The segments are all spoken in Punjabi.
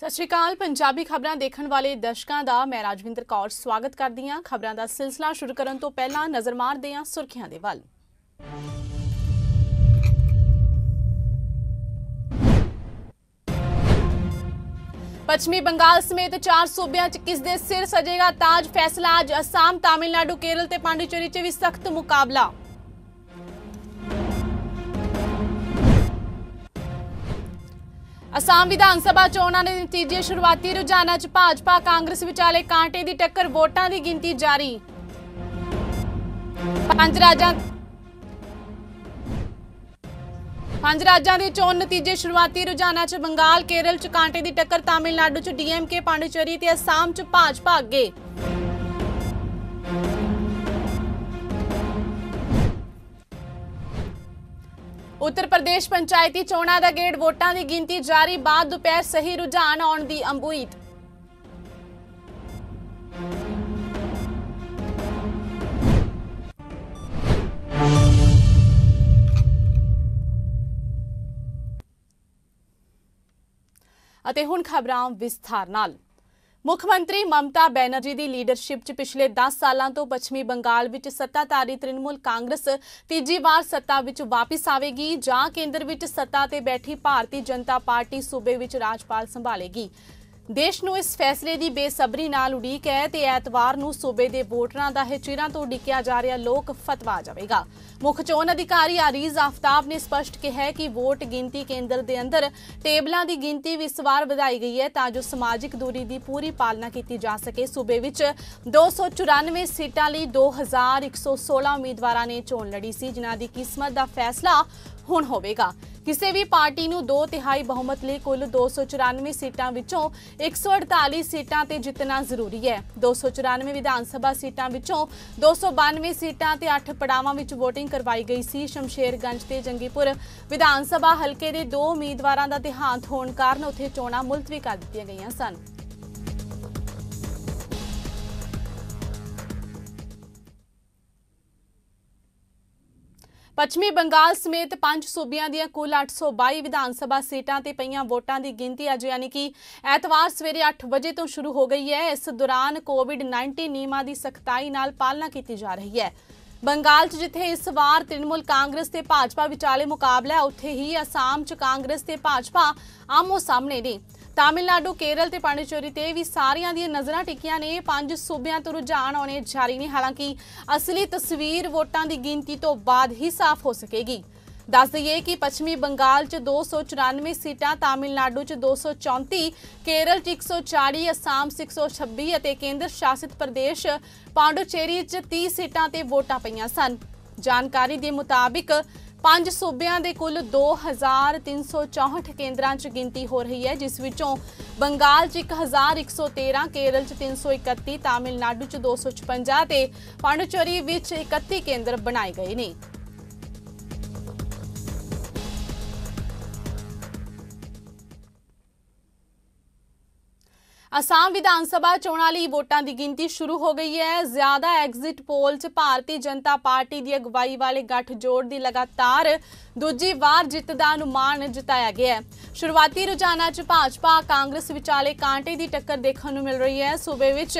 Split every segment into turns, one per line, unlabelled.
सत श्री अकाल। पंजाबी खबरां देखण वाले दर्शकों का मैं राजविंदर कौर स्वागत करदी हां। खबरां दा सिलसिला शुरू करन तो पहलां नज़र मारदे हां सुर्खियां दे वल। पश्चिमी बंगाल समेत 4 सूबियां च किस दे सिर सजेगा ताज, फैसला अज। असम, तमिलनाडु, केरल ते पांडिचेरी च भी सख्त मुकाबला। असम विधानसभा चोणां दे नतीजे, शुरुआती रुझानां च भाजपा कांग्रेस विचाले कांटे दी टक्कर, वोटां दी गिनती जारी। पंज राज्यां दे चोण नतीजे, शुरुआती रुझानां च बंगाल केरल च कांटे दी टक्कर, तमिलनाडु च डीएमके, पांडिचेरी ते असम च भाजपा अगे। उत्तर प्रदेश पंचायती चोणां दा गेड़, वोटां दी गिनती जारी, बाद दोपहर सही रुझान आउण दी उम्मीद। ਅਤੇ ਹੁਣ ਖਬਰਾਂ ਵਿਸਥਾਰ ਨਾਲ। ਮੁੱਖ ਮੰਤਰੀ ਮਮਤਾ ਬੈਨਰਜੀ ਦੀ ਲੀਡਰਸ਼ਿਪ 'ਚ ਪਿਛਲੇ 10 ਸਾਲਾਂ ਤੋਂ ਪੱਛਮੀ ਬੰਗਾਲ ਵਿੱਚ ਸੱਤਾਧਾਰੀ ਤ੍ਰਿਣਮੂਲ ਕਾਂਗਰਸ ਤੀਜੀ ਵਾਰ ਸੱਤਾ ਵਿੱਚ ਵਾਪਸ ਆਵੇਗੀ ਜਾਂ ਕੇਂਦਰ ਵਿੱਚ ਸੱਤਾ ਤੇ ਬੈਠੀ ਭਾਰਤੀ ਜਨਤਾ ਪਾਰਟੀ ਸੂਬੇ ਵਿੱਚ ਰਾਜਪਾਲ ਸੰਭਾਲੇਗੀ। ਦੇਸ਼ ਨੂੰ ਇਸ ਫੈਸਲੇ ਦੀ ਬੇਸਬਰੀ ਨਾਲ ਉਡੀਕ ਹੈ ਤੇ ਐਤਵਾਰ ਨੂੰ ਸੂਬੇ ਦੇ ਵੋਟਰਾਂ ਦਾ ਇਹ ਚਿਰਾਂ ਤੋਂ ਉਡੀਕਿਆ ਜਾ ਰਿਹਾ ਲੋਕ ਫਤਵਾ ਆ ਜਾਵੇਗਾ। ਮੁੱਖ ਚੋਣ ਅਧਿਕਾਰੀ ਆਰੀਜ਼ ਆਫਤਾਬ ਨੇ ਸਪਸ਼ਟ ਕਿਹਾ ਹੈ ਕਿ ਵੋਟ ਗਿਣਤੀ ਕੇਂਦਰ ਦੇ ਅੰਦਰ ਟੇਬਲਾਂ ਦੀ ਗਿਣਤੀ ਵੀ ਇਸ ਵਾਰ ਵਧਾਈ ਗਈ ਹੈ ਤਾਂ ਜੋ ਸਮਾਜਿਕ ਦੂਰੀ ਦੀ ਪੂਰੀ ਪਾਲਣਾ ਕੀਤੀ ਜਾ ਸਕੇ। ਸੂਬੇ ਵਿੱਚ 294 ਸੀਟਾਂ ਲਈ 2116 ਉਮੀਦਵਾਰਾਂ ਨੇ ਚੋਣ ਲੜੀ ਸੀ, ਜਿਨ੍ਹਾਂ ਦੀ ਕਿਸਮਤ ਦਾ ਫੈਸਲਾ ਹੁਣ ਹੋਵੇਗਾ। ਕਿਸੇ ਵੀ ਪਾਰਟੀ ਨੂੰ 2/3 ਬਹੁਮਤ ਲਈ ਕੁੱਲ 294 ਸੀਟਾਂ ਵਿੱਚੋਂ 148 ਸੀਟਾਂ ਤੇ ਜਿੱਤਣਾ ਜ਼ਰੂਰੀ ਹੈ। 294 ਵਿਧਾਨ ਸਭਾ ਸੀਟਾਂ ਵਿੱਚੋਂ 292 ਸੀਟਾਂ ਤੇ 8 ਪੜਾਵਾਂ ਵਿੱਚ VOTING ਕਰਵਾਈ ਗਈ ਸੀ। ਸ਼ਮਸ਼ੇਰਗੰਜ ਤੇ ਜੰਗੀਪੁਰ ਵਿਧਾਨ ਸਭਾ ਹਲਕੇ ਦੇ 2 ਉਮੀਦਵਾਰਾਂ ਦਾ ਦੇਹਾਂਤ ਹੋਣ ਕਾਰਨ ਉੱਥੇ ਚੋਣਾਂ ਮੁਲਤਵੀ ਕਰ ਦਿੱਤੀਆਂ ਗਈਆਂ ਸਨ। पश्चिमी बंगाल समेत 5 सूबियां ਦੀਆਂ कुल 822 विधान सभा सीटां ते पईयां वोटां ਦੀ गिनती अज यानी कि ਐਤਵਾਰ ਸਵੇਰੇ 8 ਵਜੇ ਤੋਂ शुरू हो गई है। इस दौरान कोविड-19 नियमां ਦੀ सख्ताई नाल पालना की जा रही है। बंगाल च जिथे इस वार तृणमूल कांग्रेस ते भाजपा विचाले मुकाबला है, उत्थे ही असम च कांग्रेस ते भाजपा आमो सामने ने। तमिलनाडु, केरल ते पांडिचेरी ते भी सारियां दी नज़रां टिकियां ने। 5 सूबियां तो रुझान आने जारी ने, हालांकि असली तस्वीर वोटां दी गिनती तो बाद ही साफ हो सकेगी। दस दईए कि पश्चिमी बंगाल च 294 सीटां, तमिलनाडु च 234, केरल च 140, असम 126 ਅਤੇ केंद्र शासित प्रदेश पांडिचेरी च 30 सीटां ते वोटां पईयां सन। जानकारी के मुताबिक 5 सूबियां दे कुल 2364 केंद्रां च गिनती हो रही है, जिस विचों बंगाल च 1113, केरल च 331, तमिलनाडु च 256 ते पांडिचेरी विच 31 केंद्र बनाए गए ने। असम विधानसभा चोणां लई वोटां दी गिनती शुरू हो गई है। ज्यादा एग्जिट पोल च भारतीय जनता पार्टी की अगवाई वाले गठजोड़ की लगातार दूजी वार जित का अनुमान जताया गया है। शुरुआती रुझानां च भाजपा कांग्रेस विचाले कांटे की टक्कर देखने को मिल रही है। सूबे विच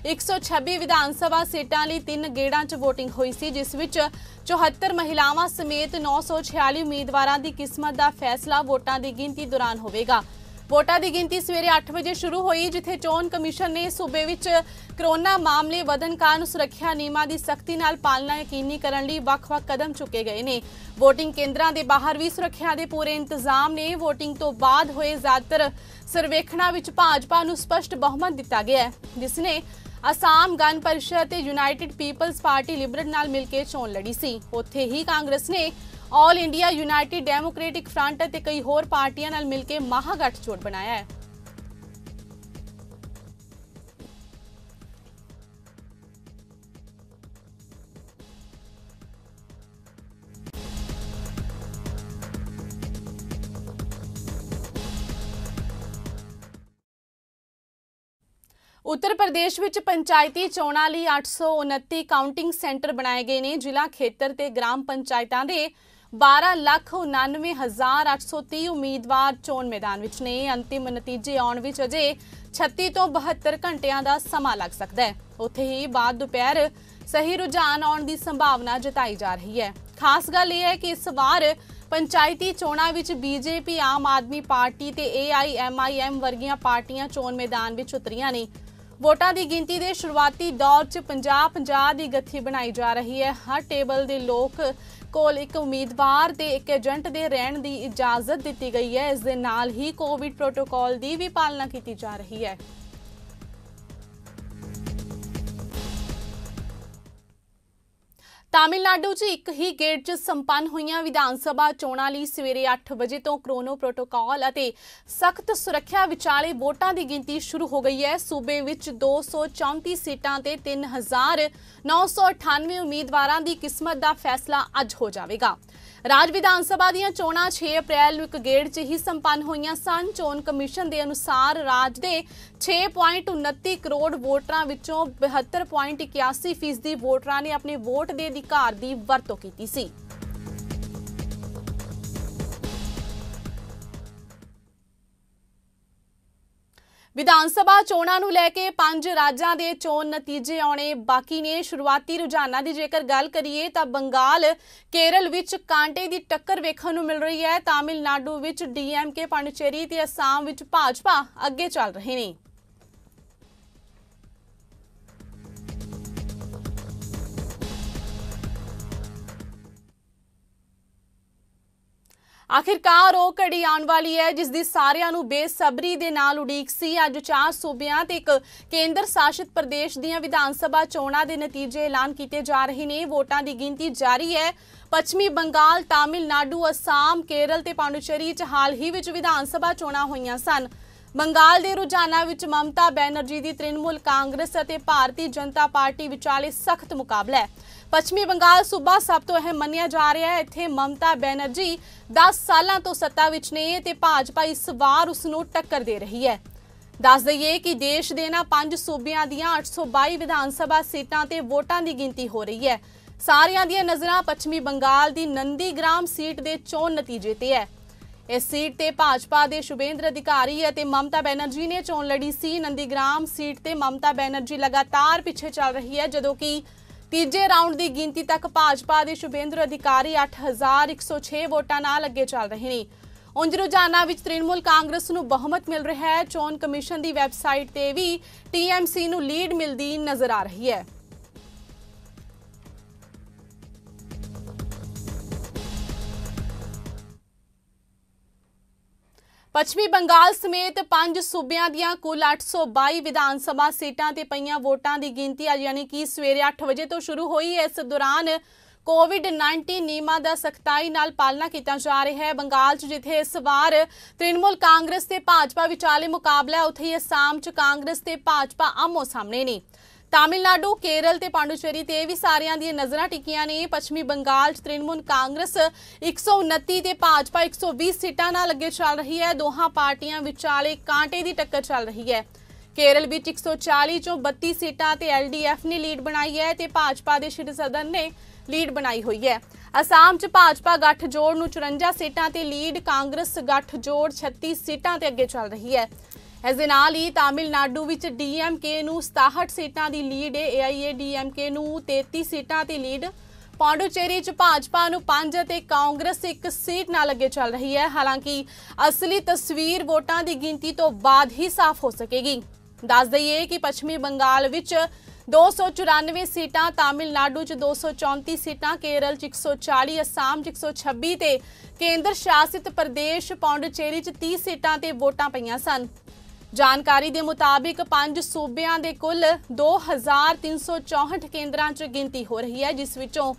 126 विधान सभा सीटां लई 3 गेड़ां च वोटिंग हुई सी, जिस विच 74 महिलावां समेत 946 उम्मीदवारां दी किस्मत का फैसला वोटां की गिनती दौरान होवेगा। वोटां की गिनती सवेरे 8 बजे शुरू हुई, जिथे चोण कमीशन ने सूबे विच कोरोना मामले वधन कारण सुरक्षा नियमां की सख्ती नाल पालना यकीनी करन लई वख-वख कदम चुके गए ने। वोटिंग केंद्रां दे बाहर भी सुरक्षा के पूरे इंतजाम ने। वोटिंग तो बाद होए ज़्यादातर सर्वेखणां विच भाजपा नूं स्पष्ट बहुमत दिता गया है, जिसने असम गण परिषद ते यूनाइटेड पीपल्स पार्टी लिबरल नाल मिलकर चोण लड़ी सी। उत्थे ही कांग्रेस ने all India United democratic front ते कई होर पार्टियां नाल मिलकर महागठजोड़ बनाया है। उत्तर प्रदेश विच पंचायती चोणां लई 829 काउंटिंग सेंटर बनाए गए ने। जिला खेतर ते ग्राम पंचायतां दे 12,99,830 ਉਮੀਦਵਾਰ ਚੋਣ ਮੈਦਾਨ ਵਿੱਚ ਨੇ। ਅੰਤਿਮ ਨਤੀਜੇ ਆਉਣ ਵਿੱਚ ਅਜੇ 36 ਤੋਂ 72 ਘੰਟਿਆਂ ਦਾ ਸਮਾਂ ਲੱਗ ਸਕਦਾ ਹੈ। ਉੱਥੇ ਹੀ ਬਾਅਦ ਦੁਪਹਿਰ ਸਹੀ ਰੁਝਾਨ ਆਉਣ ਦੀ ਸੰਭਾਵਨਾ ਜਤਾਈ ਜਾ ਰਹੀ ਹੈ। ਖਾਸ ਗੱਲ ਇਹ ਹੈ ਕਿ ਇਸ ਵਾਰ ਪੰਚਾਇਤੀ ਚੋਣਾਂ ਵਿੱਚ ਬੀਜੇਪੀ, ਆਮ ਆਦਮੀ ਪਾਰਟੀ ਤੇ AIMIM ਵਰਗੀਆਂ ਪਾਰਟੀਆਂ ਚੋਣ ਮੈਦਾਨ ਵਿੱਚ ਉਤਰੀਆਂ ਨੇ। ਵੋਟਾਂ ਦੀ ਗਿਣਤੀ ਦੇ ਸ਼ੁਰੂਆਤੀ ਦੌਰ 'ਚ 50-50 ਦੀ ਗੱਥੀ ਬਣਾਈ ਜਾ ਰਹੀ ਹੈ। ਹਰ ਟੇਬਲ ਦੇ ਲੋਕ ਕੋਲ ਇੱਕ ਉਮੀਦਵਾਰ ਤੇ ਇੱਕ ਏਜੰਟ ਦੇ ਰਹਿਣ ਦੀ ਇਜਾਜ਼ਤ ਦਿੱਤੀ ਗਈ ਹੈ। ਇਸ ਦੇ ਨਾਲ ਹੀ ਕੋਵਿਡ ਪ੍ਰੋਟੋਕਾਲ ਦੀ ਵੀ ਪਾਲਣਾ ਕੀਤੀ ਜਾ ਰਹੀ ਹੈ। ਤਾਮਿਲਨਾਡੂ 'ਚ ਇੱਕ ਹੀ ਗੇੜ 'ਚ ਸੰਪੰਨ ਹੋਈਆਂ ਵਿਧਾਨ ਸਭਾ ਚੋਣਾਂ ਲਈ ਸਵੇਰੇ 8 ਵਜੇ ਤੋਂ ਕਰੋਨਾ ਪ੍ਰੋਟੋਕਾਲ ਅਤੇ ਸਖਤ ਸੁਰੱਖਿਆ ਵਿਚਾਲੇ ਵੋਟਾਂ ਦੀ ਗਿਣਤੀ ਸ਼ੁਰੂ ਹੋ ਗਈ ਹੈ। ਸੂਬੇ ਵਿੱਚ 234 ਸੀਟਾਂ ਤੇ 3,998 ਉਮੀਦਵਾਰਾਂ ਦੀ ਕਿਸਮਤ ਦਾ ਫੈਸਲਾ ਅੱਜ ਹੋ ਜਾਵੇਗਾ। ਰਾਜ ਵਿਧਾਨ ਸਭਾ ਦੀਆਂ ਚੋਣਾਂ 6 ਅਪ੍ਰੈਲ ਨੂੰ ਇੱਕ ਗੇੜ 'ਚ ਹੀ ਸੰਪੰਨ ਹੋਈਆਂ ਸਨ। ਚੋਣ ਕਮਿਸ਼ਨ ਦੇ ਅਨੁਸਾਰ ਰਾਜ ਦੇ 6.29 ਕਰੋੜ ਵੋਟਰਾਂ ਵਿੱਚੋਂ 72.81% ਵੋਟਰਾਂ ਨੇ ਆਪਣੇ ਵੋਟ ਦੇ ਅਧਿਕਾਰ ਦੀ ਵਰਤੋਂ ਕੀਤੀ ਸੀ। ਵਿਧਾਨ ਸਭਾ ਚੋਣਾਂ ਨੂੰ ਲੈ ਕੇ 5 ਰਾਜਾਂ ਦੇ ਚੋਣ ਨਤੀਜੇ ਆਉਣੇ ਬਾਕੀ ਨੇ। ਸ਼ੁਰੂਆਤੀ ਰੁਝਾਨਾਂ ਦੀ ਜੇਕਰ ਗੱਲ ਕਰੀਏ ਤਾਂ ਬੰਗਾਲ, ਕੇਰਲ ਵਿੱਚ ਕਾਂਟੇ ਦੀ ਟੱਕਰ ਵੇਖਣ ਨੂੰ ਮਿਲ ਰਹੀ ਹੈ। ਤਾਮਿਲਨਾਡੂ ਵਿੱਚ DMK, ਪਾਂਡੂਚੇਰੀ ਤੇ ਅਸਾਮ ਵਿੱਚ ਭਾਜਪਾ ਅੱਗੇ ਚੱਲ ਰਹੇ ਨੇ। आखिरकार वो घड़ी आने वाली है जिसकी सारिਆਂ ਨੂੰ ਬੇਸਬਰੀ ਦੇ ਨਾਲ ਉਡੀਕ ਸੀ। ਅੱਜ 4 ਸੂਬਿਆਂ ਤੇ ਇੱਕ ਕੇਂਦਰ ਸ਼ਾਸਿਤ ਪ੍ਰਦੇਸ਼ ਦੀਆਂ ਵਿਧਾਨ ਸਭਾ ਚੋਣਾਂ ਦੇ ਨਤੀਜੇ ਐਲਾਨ ਕੀਤੇ ਜਾ ਰਹੇ ਨੇ। ਵੋਟਾਂ ਦੀ ਗਿਣਤੀ ਜਾਰੀ ਹੈ। ਪੱਛਮੀ ਬੰਗਾਲ, ਤਾਮਿਲਨਾਡੂ, ਅਸਾਮ, ਕੇਰਲ ਤੇ ਪਾਂਡੂਚੇਰੀ 'ਚ ਹਾਲ ਹੀ ਵਿੱਚ ਵਿਧਾਨ ਸਭਾ ਚੋਣਾਂ ਹੋਈਆਂ ਸਨ। ਬੰਗਾਲ ਦੇ ਰੁਝਾਨਾਂ ਵਿੱਚ ਮਮਤਾ ਬੈਨਰਜੀ ਦੀ ਤ੍ਰਿਣਮੂਲ ਕਾਂਗਰਸ ਅਤੇ ਭਾਰਤੀ ਜਨਤਾ ਪਾਰਟੀ ਵਿਚਾਲੇ ਸਖਤ ਮੁਕਾਬਲਾ ਹੈ। ਪੱਛਮੀ ਬੰਗਾਲ ਸੂਬਾ ਸਭ ਤੋਂ ਅਹਿਮ ਮੰਨਿਆ ਜਾ ਰਿਹਾ ਹੈ। ਇੱਥੇ ਮਮਤਾ ਬੈਨਰਜੀ 10 ਸਾਲਾਂ ਤੋਂ ਸੱਤਾ ਵਿੱਚ ਨੇ ਤੇ ਭਾਜਪਾ ਇਸ ਵਾਰ ਉਸ ਨੂੰ ਟੱਕਰ ਦੇ ਰਹੀ ਹੈ। ਦੱਸ ਦਈਏ ਕਿ ਦੇਸ਼ ਦੇ ਇਹਨਾਂ 5 ਸੂਬਿਆਂ ਦੀਆਂ 822 ਵਿਧਾਨ ਸਭਾ ਸੀਟਾਂ ਤੇ ਵੋਟਾਂ ਦੀ ਗਿਣਤੀ ਹੋ ਰਹੀ ਹੈ। ਸਾਰਿਆਂ ਦੀਆਂ ਨਜ਼ਰਾਂ ਪੱਛਮੀ ਬੰਗਾਲ ਦੀ ਨੰਦੀਗ੍ਰਾਮ ਸੀਟ ਦੇ ਚੋਣ ਨਤੀਜੇ ਤੇ ਹੈ। ਇਸ ਸੀਟ ਤੇ ਭਾਜਪਾ ਦੇ ਸ਼ੁਭੇਂਦਰ ਅਧਿਕਾਰੀ ਅਤੇ ਮਮਤਾ ਬੈਨਰਜੀ ਨੇ ਚੋਣ ਲੜੀ ਸੀ। ਨੰਦੀਗ੍ਰਾਮ ਸੀਟ ਤੇ ਮਮਤਾ ਬੈਨਰਜੀ ਲਗਾਤਾਰ ਪਿੱਛੇ ਚੱਲ ਰਹੀ ਹੈ, ਜਦੋਂ ਕਿ ਤੀਜੇ ਰਾਉਂਡ ਦੀ ਗਿਣਤੀ ਤੱਕ ਭਾਜਪਾ ਦੇ ਸ਼ੁਭੇਂਦਰ ਅਧਿਕਾਰੀ 8106 ਵੋਟਾਂ ਨਾਲ ਅੱਗੇ ਚੱਲ ਰਹੇ ਨੇ। ਉਂਝ ਰੁਝਾਨਾਂ ਵਿੱਚ ਤ੍ਰਿਣਮੂਲ ਕਾਂਗਰਸ ਨੂੰ ਬਹੁਮਤ ਮਿਲ ਰਿਹਾ ਹੈ। ਚੋਣ ਕਮਿਸ਼ਨ ਦੀ ਵੈਬਸਾਈਟ ਤੇ ਵੀ TMC ਨੂੰ ਲੀਡ ਮਿਲਦੀ ਨਜ਼ਰ ਆ ਰਹੀ ਹੈ। ਪੱਛਮੀ ਬੰਗਾਲ ਸਮੇਤ 5 ਸੂਬਿਆਂ ਦੀਆਂ ਕੁੱਲ 822 ਵਿਧਾਨ ਸਭਾ ਸੀਟਾਂ ਤੇ ਪਈਆਂ ਵੋਟਾਂ ਦੀ ਗਿਣਤੀ ਅੱਜ ਯਾਨੀ ਕਿ ਸਵੇਰੇ 8 ਵਜੇ ਤੋਂ ਸ਼ੁਰੂ ਹੋਈ। ਇਸ ਦੌਰਾਨ ਕੋਵਿਡ-19 ਨਿਯਮਾਂ ਦਾ ਸਖਤਾਈ ਨਾਲ ਪਾਲਣਾ ਕੀਤਾ ਜਾ ਰਿਹਾ ਹੈ। ਬੰਗਾਲ 'ਚ ਜਿੱਥੇ ਇਸ ਵਾਰ ਤ੍ਰਿਣਮੂਲ ਕਾਂਗਰਸ ਤੇ ਭਾਜਪਾ ਵਿਚਾਲੇ ਮੁਕਾਬਲਾ ਹੈ, ਉੱਥੇ ਹੀ ਅਸਾਮ 'ਚ ਕਾਂਗਰਸ ਤੇ ਭਾਜਪਾ ਆਮੋ ਸਾਹਮਣੇ ਨੇ। ਤਾਮਿਲਨਾਡੂ, ਕੇਰਲ ਤੇ ਪਾਂਡੂਚੇਰੀ ਤੇ ਵੀ ਸਾਰਿਆਂ ਦੀਆਂ ਨਜ਼ਰਾਂ ਟਿਕੀਆਂ ਨੇ। ਪੱਛਮੀ ਬੰਗਾਲ 'ਚ ਤ੍ਰਿਣਮੂਲ ਕਾਂਗਰਸ 129 ਤੇ ਭਾਜਪਾ 120 ਸੀਟਾਂ ਨਾਲ ਅੱਗੇ ਚੱਲ ਰਹੀ ਹੈ। ਦੋਹਾਂ ਪਾਰਟੀਆਂ ਵਿਚਾਲੇ ਕਾਂਟੇ ਦੀ ਟੱਕਰ ਚੱਲ ਰਹੀ ਹੈ। ਕੇਰਲ ਵਿੱਚ 140 ਚੋਂ 32 ਸੀਟਾਂ ਤੇ LDF ਨੇ ਲੀਡ ਬਣਾਈ ਹੈ ਤੇ ਭਾਜਪਾ ਦੇ ਸ਼੍ਰੀ ਸਦਨ ਨੇ ਲੀਡ ਬਣਾਈ ਹੋਈ ਹੈ। ਅਸਾਮ 'ਚ ਭਾਜਪਾ ਗੱਠਜੋੜ ਨੂੰ 54 ਸੀਟਾਂ ਤੇ ਲੀਡ, ਕਾਂਗਰਸ ਗੱਠਜੋੜ 36 ਸੀਟਾਂ ਤੇ ਅੱਗੇ ਚੱਲ ਰਹੀ ਹੈ। ਇਸ ਦੇ ਨਾਲ ਹੀ ਤਾਮਿਲਨਾਡੂ ਵਿੱਚ DMK ਨੂੰ 67 ਸੀਟਾਂ ਦੀ ਲੀਡ ਹੈ। AIADMK ਨੂੰ 33 ਸੀਟਾਂ ਤੇ ਲੀਡ। ਪਾਂਡੂਚੇਰੀ 'ਚ ਭਾਜਪਾ ਨੂੰ 5 ਅਤੇ ਕਾਂਗਰਸ 1 ਸੀਟ ਨਾਲ ਅੱਗੇ ਚੱਲ ਰਹੀ ਹੈ। ਹਾਲਾਂਕਿ ਅਸਲੀ ਤਸਵੀਰ ਵੋਟਾਂ ਦੀ ਗਿਣਤੀ ਤੋਂ ਬਾਅਦ ਹੀ ਸਾਫ਼ ਹੋ ਸਕੇਗੀ। ਦੱਸ ਦਈਏ ਕਿ ਪੱਛਮੀ ਬੰਗਾਲ ਵਿੱਚ 294 ਸੀਟਾਂ, ਤਾਮਿਲਨਾਡੂ 'ਚ 234 ਸੀਟਾਂ, ਕੇਰਲ 'ਚ 140, ਅਸਾਮ 'ਚ 126 ਤੇ ਕੇਂਦਰ ਸ਼ਾਸਿਤ ਪ੍ਰਦੇਸ਼ ਪਾਂਡੂਚੇਰੀ 'ਚ 30 ਸੀਟਾਂ ਤੇ ਵੋਟਾਂ ਪਈਆਂ ਸਨ। ਜਾਣਕਾਰੀ ਦੇ ਮੁਤਾਬਿਕ 5 ਸੂਬਿਆਂ ਦੇ ਕੁੱਲ 2364 ਕੇਂਦਰਾਂ 'ਚ ਗਿਣਤੀ ਹੋ ਰਹੀ ਹੈ, ਜਿਸ ਵਿੱਚੋਂ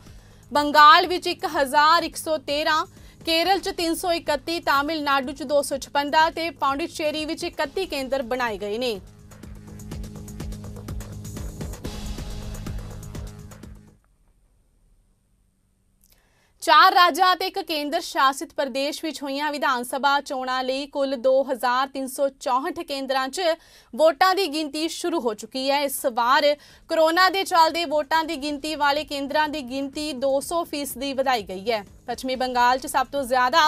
ਬੰਗਾਲ ਵਿੱਚ 1113, ਕੇਰਲ 'ਚ 331, ਤਾਮਿਲਨਾਡੂ 'ਚ 256 ਤੇ ਪਾਂਡੂਚੇਰੀ ਵਿੱਚ 31 ਕੇਂਦਰ ਬਣਾਏ ਗਏ ਨੇ। ਚਾਰ ਰਾਜਾਂ ਅਤੇ ਇੱਕ ਕੇਂਦਰ ਸ਼ਾਸਿਤ ਪ੍ਰਦੇਸ਼ ਵਿੱਚ ਹੋਈਆਂ ਵਿਧਾਨ ਸਭਾ ਚੋਣਾਂ ਲਈ ਕੁੱਲ 2364 ਕੇਂਦਰਾਂ 'ਚ ਵੋਟਾਂ ਦੀ ਗਿਣਤੀ ਸ਼ੁਰੂ ਹੋ ਚੁੱਕੀ ਹੈ। ਇਸ ਵਾਰ ਕੋਰੋਨਾ ਦੇ ਚੱਲਦੇ ਵੋਟਾਂ ਦੀ ਗਿਣਤੀ ਵਾਲੇ ਕੇਂਦਰਾਂ ਦੀ ਗਿਣਤੀ 200% ਵਧਾਈ ਗਈ ਹੈ। ਪੱਛਮੀ ਬੰਗਾਲ 'ਚ ਸਭ ਤੋਂ ਜ਼ਿਆਦਾ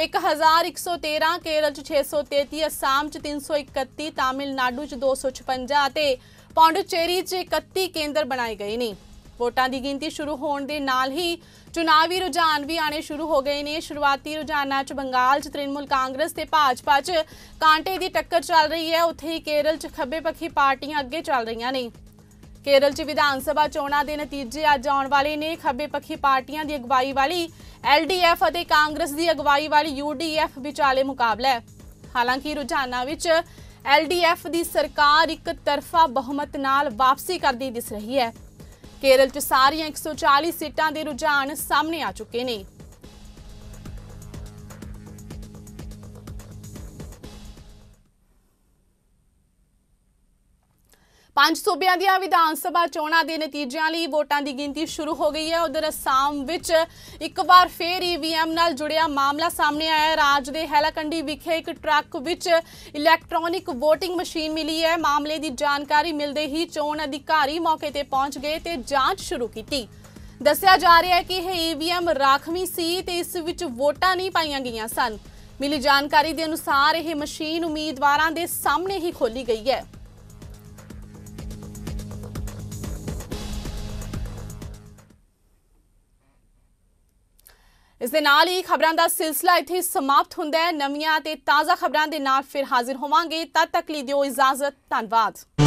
1113, ਕੇਰਲ 'ਚ 633, ਅਸਾਮ 'ਚ 331, ਤਾਮਿਲਨਾਡੂ 'ਚ 256 ਅਤੇ ਪੌਂਡੀਚੇਰੀ 'ਚ 31 ਕੇਂਦਰ ਬਣਾਏ ਗਏ ਨੇ। ਵੋਟਾਂ ਦੀ ਗਿਣਤੀ ਸ਼ੁਰੂ ਹੋਣ ਦੇ ਨਾਲ ਹੀ ਚੁਣਾਵੀ ਰੁਝਾਨ ਵੀ ਆਣੇ ਸ਼ੁਰੂ ਹੋ ਗਏ ਨੇ। ਸ਼ੁਰੂਆਤੀ ਰੁਝਾਨਾਂ 'ਚ ਬੰਗਾਲ 'ਚ ਤ੍ਰਿਣਮੂਲ ਕਾਂਗਰਸ ਤੇ ਭਾਜਪਾ 'ਚ ਕਾਂਟੇ ਦੀ ਟੱਕਰ ਚੱਲ ਰਹੀ ਹੈ। ਉੱਥੇ ਹੀ ਕੇਰਲ 'ਚ ਖੱਬੇ ਪੱਖੀ ਪਾਰਟੀਆਂ ਅੱਗੇ ਚੱਲ ਰਹੀਆਂ ਨੇ। ਕੇਰਲ 'ਚ ਵਿਧਾਨ ਸਭਾ ਚੋਣਾਂ ਦੇ ਨਤੀਜੇ ਅੱਜ ਆਉਣ ਵਾਲੇ ਨੇ। ਖੱਬੇ ਪੱਖੀ ਪਾਰਟੀਆਂ ਦੀ ਅਗਵਾਈ ਵਾਲੀ LDF ਅਤੇ ਕਾਂਗਰਸ ਦੀ ਅਗਵਾਈ ਵਾਲੀ UDF ਵਿਚਾਲੇ ਮੁਕਾਬਲਾ ਹੈ। ਹਾਲਾਂਕਿ ਰੁਝਾਨਾਂ ਵਿੱਚ LDF ਦੀ ਸਰਕਾਰ ਇੱਕ ਤਰਫਾ ਬਹੁਮਤ ਨਾਲ ਵਾਪਸੀ ਕਰਦੀ ਦਿਸ ਰਹੀ ਹੈ। ਕੇਰਲ 'ਚ ਸਾਰੀਆਂ 140 ਸੀਟਾਂ ਦੇ ਰੁਝਾਨ ਸਾਹਮਣੇ ਆ ਚੁੱਕੇ ਨੇ। ਪੰਜ ਸੂਬਿਆਂ ਦੀਆਂ ਵਿਧਾਨ ਸਭਾ ਚੋਣਾਂ ਦੇ ਨਤੀਜਿਆਂ ਲਈ ਵੋਟਾਂ ਦੀ ਗਿਣਤੀ ਸ਼ੁਰੂ ਹੋ ਗਈ ਹੈ। ਉਧਰ ਅਸਾਮ ਵਿੱਚ ਇੱਕ ਵਾਰ ਫੇਰ EVM ਨਾਲ ਜੁੜਿਆ ਮਾਮਲਾ ਸਾਹਮਣੇ ਆਇਆ ਹੈ। ਰਾਜ ਦੇ ਹੈਲਾਕੰਡੀ ਵਿਖੇ ਇੱਕ ਟਰੱਕ ਵਿੱਚ ਇਲੈਕਟ੍ਰੋਨਿਕ VOTING ਮਸ਼ੀਨ ਮਿਲੀ ਹੈ। ਮਾਮਲੇ ਦੀ ਜਾਣਕਾਰੀ ਮਿਲਦੇ ਹੀ ਚੋਣ ਅਧਿਕਾਰੀ ਮੌਕੇ ਤੇ ਪਹੁੰਚ ਗਏ ਤੇ ਜਾਂਚ ਸ਼ੁਰੂ ਕੀਤੀ। ਦੱਸਿਆ ਜਾ ਰਿਹਾ ਹੈ ਕਿ ਇਹ EVM ਰਾਖਵੀਂ ਸੀ ਤੇ ਇਸ ਵਿੱਚ ਵੋਟਾਂ ਨਹੀਂ ਪਾਈਆਂ ਗਈਆਂ ਸਨ। ਮਿਲੀ ਜਾਣਕਾਰੀ ਦੇ ਅਨੁਸਾਰ ਇਹ ਮਸ਼ੀਨ ਉਮੀਦਵਾਰਾਂ ਦੇ ਸਾਹਮਣੇ ਹੀ ਖੋਲੀ ਗਈ ਹੈ। ਇਸ ਦੇ ਨਾਲ ਹੀ ਖਬਰਾਂ ਦਾ ਸਿਲਸਿਲਾ ਇੱਥੇ ਸਮਾਪਤ ਹੁੰਦਾ ਹੈ। ਨਵੀਆਂ ਤੇ ਤਾਜ਼ਾ ਖਬਰਾਂ ਦੇ ਨਾਲ ਫਿਰ ਹਾਜ਼ਰ ਹੋਵਾਂਗੇ। ਤਦ ਤੱਕ ਲਈ ਦਿਓ ਇਜਾਜ਼ਤ। ਧੰਨਵਾਦ।